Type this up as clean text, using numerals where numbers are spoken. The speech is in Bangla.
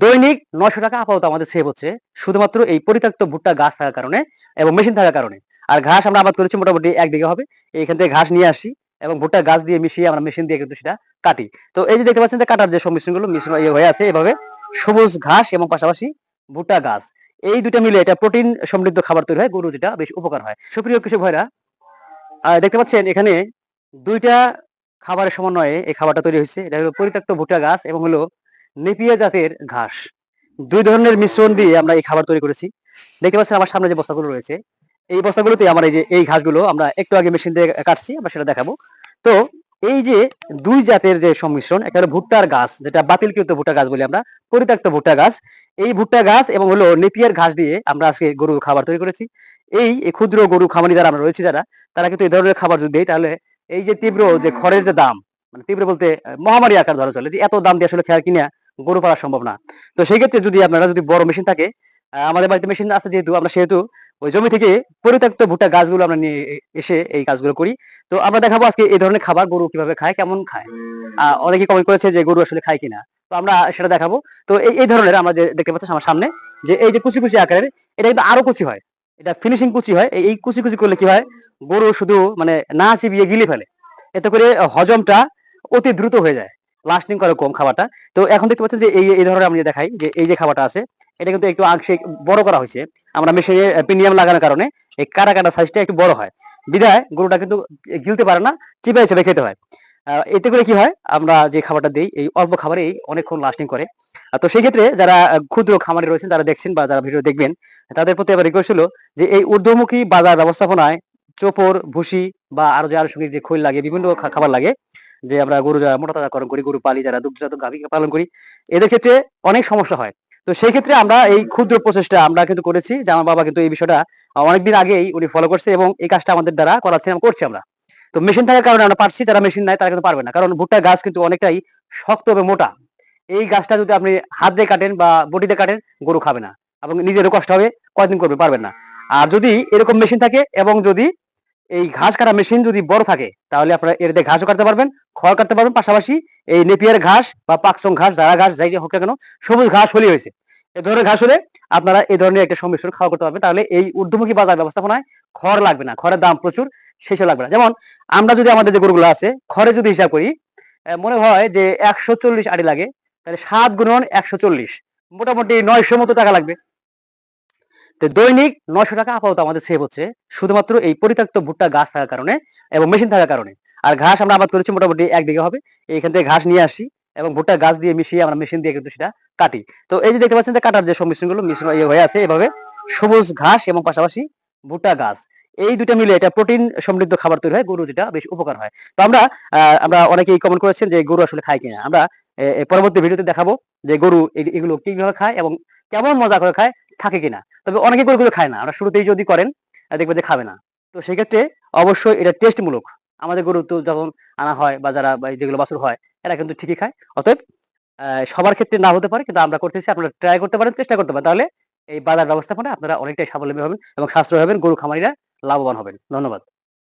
দৈনিক ৯০০ টাকা আপাতত আমাদের সেভ হচ্ছে শুধুমাত্র এই পরিত্যক্ত ভুট্টা গাছ থাকার কারণে এবং মেশিন থাকার কারণে। আর ঘাস আমরা আবাদ করেছি মোটামুটি ১ বিঘা হবে। এইখান থেকে ঘাস নিয়ে আসি এবং ভুট্টা গাছ দিয়ে মিশিয়ে আমরা মেশিন দিয়ে কিন্তু সেটা কাটি। তো এই যে দেখতে পাচ্ছেন যে কাটার যে সংমিশ্রণগুলো মিশ্রণ হয়ে আছে এভাবে সবুজ ঘাস এবং পাশাপাশি ভুট্টা গাছ। এই ২ টা মিলে এটা প্রোটিন সমৃদ্ধ খাবার তৈরি হয়, গরু যেটা বেশ উপকার হয়। সুপ্রিয় কৃষক ভাইরা, দেখতে পাচ্ছেন এখানে ২ টা খাবারের সমন্বয়ে এই খাবারটা তৈরি হইছে। এটা হলো পরিত্যক্ত ভুট্টা গাছ এবং হলো নেপিয়ার জাতের ঘাস। ২ ধরনের মিশ্রণ দিয়ে আমরা এই খাবার তৈরি করেছি। দেখতে পাচ্ছেন আমার সামনে যে বস্তাগুলো রয়েছে, এই বস্তাগুলোতে আমার এই যে এই ঘাসগুলো আমরা একটু আগে মেশিন দিয়ে কাটছি, আমরা সেটা দেখাবো। তো এই যে ২ জাতের যে সংমিশ্রণ, একটা হলো ভুট্টার গাছ, যেটা বাতিলকৃত ভুট্টা গাছ বলি আমরা, পরিত্যক্ত ভুট্টা গাছ। এই ভুট্টা গাছ এবং হলো নেপিয়ার ঘাস দিয়ে আমরা আজকে গরুর খাবার তৈরি করেছি। এই ক্ষুদ্র গরু খামারি যারা আমরা রয়েছি যারা, তারা কিন্তু এই ধরনের খাবার যদি দেই তাহলে এই যে তীব্র যে খড়ের যে দাম, মানে তীব্র বলতে মহামারী আকার ধরা চলে যে এত দাম দিয়ে আসলে খেয়ার কিনা গরু পালা সম্ভব না। তো সেই ক্ষেত্রে যদি আপনারা যদি বড় মেশিন থাকে, আমাদের বাড়িতে মেশিন আছে যেহেতু আমরা সেহেতু ওই জমি থেকে পরিত্যক্ত ভুট্টা গাছগুলো আমরা নিয়ে এসে এই কাজগুলো করি। তো আমরা দেখাবো আজকে এই ধরনের খাবার গরু কিভাবে খায়, কেমন খায়। অনেকে কমেন্ট করেছে যে গরু আসলে খায় কিনা। তো আমরা সেটা দেখাবো। তো এই ধরনের আমরা যে দেখতে পাচ্ছেন আমার সামনে যে এই যে কুচি, কুচি আকারের, এটা কিন্তু আরো কুচি হয়। এটা ফিনিশিং কুচি হয়। এই কুচি, কুচি করলে কি হয়? গরু শুধু মানে না চিবিয়ে গিলে ফেলে। এতে করে হজমটা অতি দ্রুত হয়ে যায়। লাস্টিং করে কম খাবারটা। তো এখন দেখতে পাচ্ছেন যে এই ধরনের আমি দেখাই যে এই যে খাবারটা আছে, এটা কিন্তু একটু আংশিক বড় করা হয়েছে। আমরা মেশিনে প্রিমিয়াম লাগানোর কারণে এই কাটা সাইজটা একটু বড় হয়। বিধায় গরুটা কিন্তু গিলতে পারে না, চিবায়, চিবায় খেতে হয়। এতে করে কি হয়? আমরা যে খাবারটা দেই, এই অল্প খাবারেই অনেকক্ষণ লাস্টিং করে। তো সেই ক্ষেত্রে যারা ক্ষুদ্র খামারি রয়েছেন, যারা দেখছেন বা যারা ভিডিও দেখবেন, তাদের প্রতি আমার রিকোয়েস্ট হলো যে এই ঊর্ধ্বমুখী বাজার ব্যবস্থাপনায় চোপড়, ভুসি বা আরো যে আনুষঙ্গিক যে খৈল লাগে, বিভিন্ন খাবার লাগে, যে আমরা গরু যারা মোটা তাজাকরণ করি, গরু পালি, যারা দুগ্ধজাত গাভী পালন করি, এদের ক্ষেত্রে অনেক সমস্যা হয়। তো সেই ক্ষেত্রে আমরা এই ক্ষুদ্র প্রচেষ্টা আমরা কিন্তু করেছি যে আমার বাবা কিন্তু এই বিষয়টা অনেকদিন আগেই উনি ফলো করছে এবং এই কাজটা আমাদের দ্বারা করাচ্ছি, করছি আমরা। তো মেশিন থাকার কারণে আমরা পারছি, যারা মেশিন নাই তারা কিন্তু পারবে না। কারণ ভুট্টা গাছ কিন্তু অনেকটাই শক্ত এবং মোটা। এই গাছটা যদি আপনি হাত দিয়ে কাটেন বা বটি দিয়ে কাটেন, গরু খাবে না এবং নিজেরও কষ্ট হবে, কয়দিন করবে, পারবেন না। আর যদি এরকম মেশিন থাকে এবং যদি এই ঘাস কাটা মেশিন যদি বড় থাকে, তাহলে আপনারা এর দিয়ে ঘাসও কাটতে পারবেন, খড় কাটতে পারবেন, পাশাপাশি এই নেপিয়ার ঘাস বা পাকচং ঘাস, যারা ঘাস যাই হোক না কেন, সবুজ ঘাস হলেই হয়েছে। এ ধরনের ঘাস হলে আপনারা এই ধরনের একটা সংমিশ্রণ খাওয়া করতে পারবেন। তাহলে এই ঊর্ধ্বমুখী বাজার ব্যবস্থাপনায় খড় লাগবে না, খড়ের দাম প্রচুর, শেষে লাগবে না। যেমন আমরা যদি আমাদের যে গরুগুলো আছে খড়ে যদি হিসাব করি, মনে হয় যে ১৪০ আড়ি লাগে, তাহলে ৭ গুণন ১৪০, মোটামুটি ৯০০ মতো টাকা লাগবে। তো দৈনিক ৯০০ টাকা আপাতত আমাদের সেভ হচ্ছে শুধুমাত্র এই পরিত্যক্ত ভুট্টা গাছ থাকার কারণে এবং মেশিন থাকার কারণে। আর ঘাস আমরা আবাদ করেছি মোটামুটি ১ বিঘা হবে। এইখান থেকে ঘাস নিয়ে আসি এবং ভুট্টা গাছ দিয়ে মিশিয়ে আমরা মেশিন দিয়ে কিন্তু সেটা কাটি। তো এই যে দেখতে পাচ্ছেন যে কাটার যে সংমিশ্রণগুলো মিশ্রণ হয়ে আছে এভাবে সবুজ ঘাস এবং পাশাপাশি ভুট্টা গাছ। এই ২ টা মিলে এটা প্রোটিন সমৃদ্ধ খাবার তৈরি হয়, গরু যেটা বেশ উপকার হয়। তো আমরা অনেকেই কমেন্ট করেছেন যে গরু আসলে খায় কিনা। আমরা পরবর্তী ভিডিওতে দেখাবো যে গরু এগুলো কিভাবে খায় এবং কেমন মজা করে খায়, থাকে কিনা। তবে অনেকে গরুগুলো খায় না। আমরা শুরুতেই যদি করেন, দেখবেন যে খাবে না। তো সেক্ষেত্রে অবশ্যই এটা টেস্ট মূলক। আমাদের গরু তো যখন আনা হয় বা যারা বা যেগুলো বাছুর হয়, এরা কিন্তু ঠিকই খায়। অতএব সবার ক্ষেত্রে না হতে পারে, কিন্তু আমরা করতেছি। আপনারা ট্রাই করতে পারেন, চেষ্টা করতে পারেন। তাহলে এই বাজার ব্যবস্থাপনায় আপনারা অনেকটাই স্বাবলম্বী হবেন এবং সাশ্রয়ী হবেন। গরু খামারিরা লাভবান হবেন। ধন্যবাদ।